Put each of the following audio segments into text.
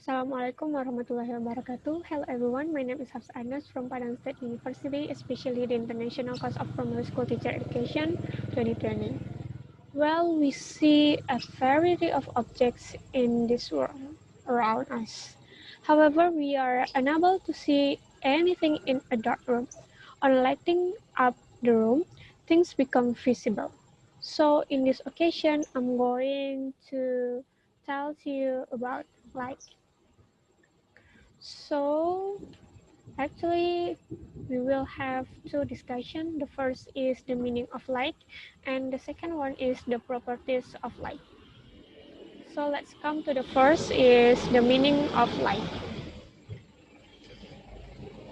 Assalamualaikum warahmatullahi wabarakatuh. Hello everyone, my name is Hafs Anas from Padang State University, especially the International Course of Primary School Teacher Education 2020. Well, we see a variety of objects in this world around us. However, we are unable to see anything in a dark room. On lighting up the room, things become visible. So in this occasion, I'm going to tell you about light. So actually, we will have two discussions. The first is the meaning of light, and the second one is the properties of light. So let's come to the first is the meaning of light.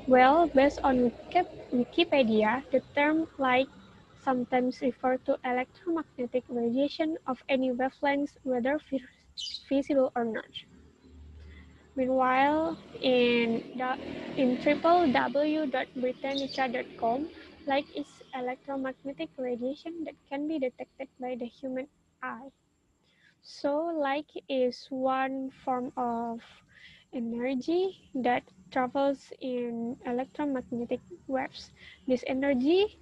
Well, based on Wikipedia, the term light sometimes refers to electromagnetic radiation of any wavelength, whether visible or not. Meanwhile, in www.britannica.com, light is electromagnetic radiation that can be detected by the human eye. So, light is one form of energy that travels in electromagnetic waves. This energy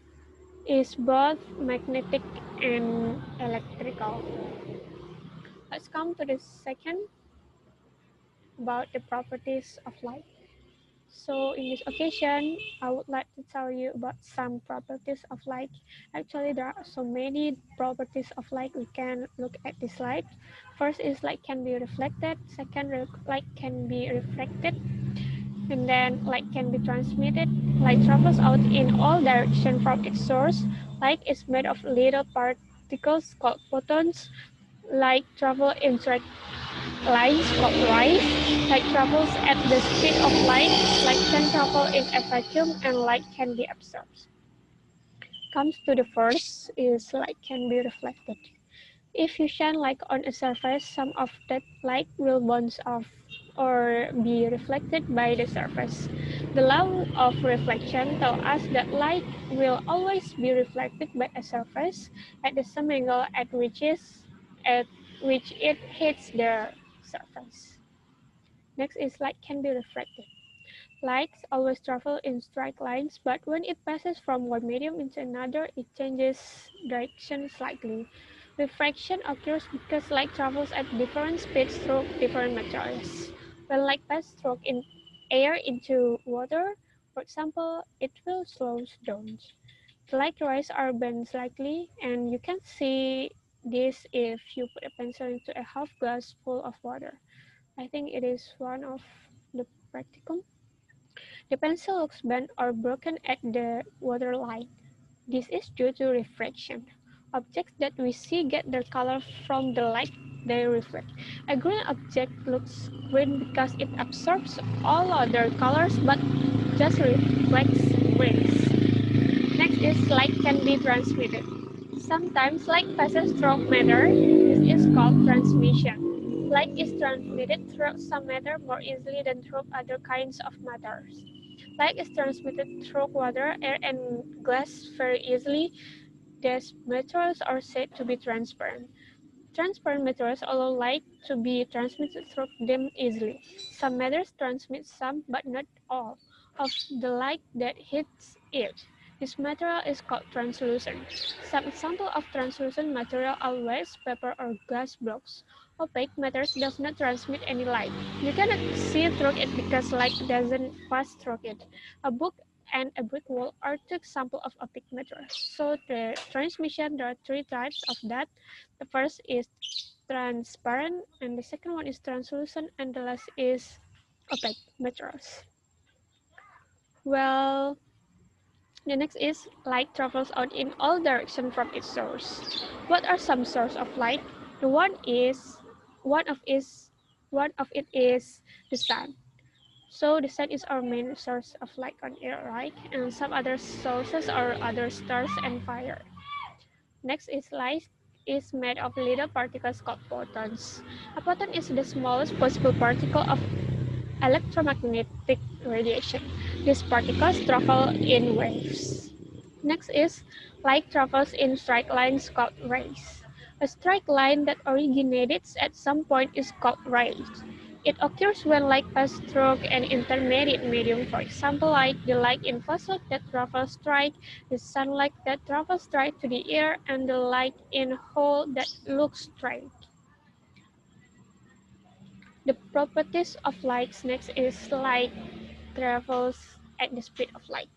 is both magnetic and electrical. Let's come to the second about the properties of light. So in this occasion, I would like to tell you about some properties of light. Actually, there are so many properties of light we can look at this light. First is light can be reflected. Second, light can be refracted. And then light can be transmitted. Light travels out in all directions from its source. Light is made of little particles called photons. Light travel in straight lines called rays. Light travels at the speed of light. Light can travel in a vacuum and light can be absorbed. Comes to the first is light can be reflected. If you shine light on a surface, some of that light will bounce off or be reflected by the surface. The law of reflection tells us that light will always be reflected by a surface at the same angle at which it hits the surface. Next is light can be refracted. Light always travels in straight lines, but when it passes from one medium into another, it changes direction slightly. Refraction occurs because light travels at different speeds through different materials. When light passes through air into water, for example, it will slow down. The light rays are bent slightly, and you can see this if you put a pencil into a half glass full of water. I think it is one of the practicum. The pencil looks bent or broken at the water line. This is due to refraction. Objects that we see get their color from the light they reflect. A green object looks green because it absorbs all other colors but just reflects greens. Next is light can be transmitted. Sometimes light passes through matter. This is called transmission. Light is transmitted through some matter more easily than through other kinds of matters. Light is transmitted through water, air, and glass very easily. These materials are said to be transparent. Transparent materials allow light to be transmitted through them easily. Some metals transmit some, but not all, of the light that hits it. This material is called translucent. Some examples of translucent material are wax, paper, or glass blocks. Opaque matter does not transmit any light. You cannot see through it because light doesn't pass through it. A book and a brick wall are two examples of opaque matter. So the transmission, there are three types of that. The first is transparent, and the second one is translucent, and the last is opaque materials. Well, the next is light travels out in all directions from its source. What are some sources of light? The one of it is the sun. So the sun is our main source of light on Earth, right? And some other sources are other stars and fire. Next is light is made of little particles called photons. A photon is the smallest possible particle of electromagnetic radiation. These particles travel in waves. Next is light travels in straight lines called rays. A straight line that originates at some point is called rays. It occurs when light passes through an intermediate medium, for example, like the light in photon that travels straight, the sunlight that travels straight to the ear, and the light in a hole that looks straight. The properties of light next is light travels at the speed of light.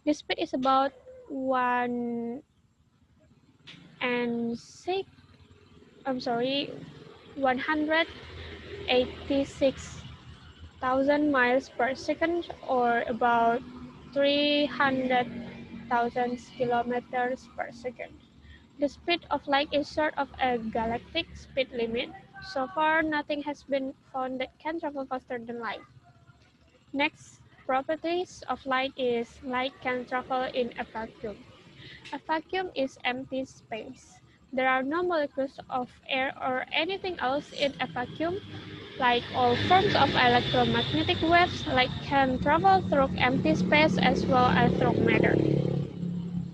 The speed is about 186,000 miles per second, or about 300,000 kilometers per second. The speed of light is sort of a galactic speed limit. So far, nothing has been found that can travel faster than light. Next properties of light is light can travel in a vacuum. A vacuum is empty space. There are no molecules of air or anything else in a vacuum. Like all forms of electromagnetic waves, light can travel through empty space as well as through matter.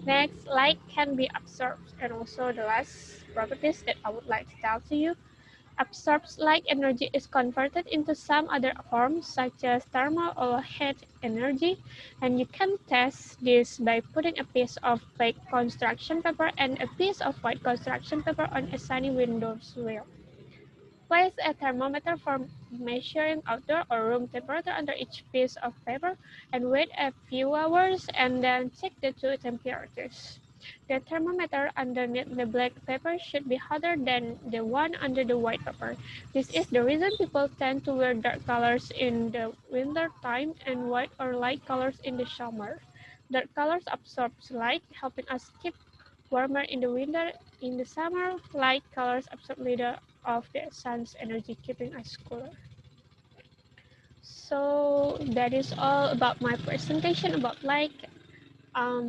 Next, light can be absorbed, and also the last properties that I would like to tell to you. Absorbed light energy is converted into some other forms, such as thermal or heat energy, and you can test this by putting a piece of black construction paper and a piece of white construction paper on a sunny windowsill. Place a thermometer for measuring outdoor or room temperature under each piece of paper and wait a few hours and then check the two temperatures. The thermometer underneath the black paper should be hotter than the one under the white paper. This is the reason people tend to wear dark colors in the winter time and white or light colors in the summer. Dark colors absorb light, helping us keep warmer in the winter. In the summer, light colors absorb little of the sun's energy, keeping us cooler. So that is all about my presentation about light.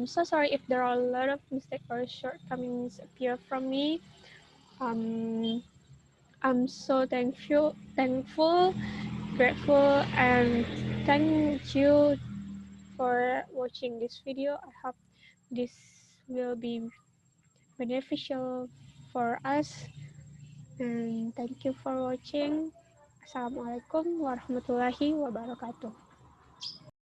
So sorry if there are a lot of mistakes or shortcomings appear from me. Um, I'm so thankful, grateful, and thank you for watching this video. I hope this will be beneficial for us. And thank you for watching. Assalamualaikum warahmatullahi wabarakatuh.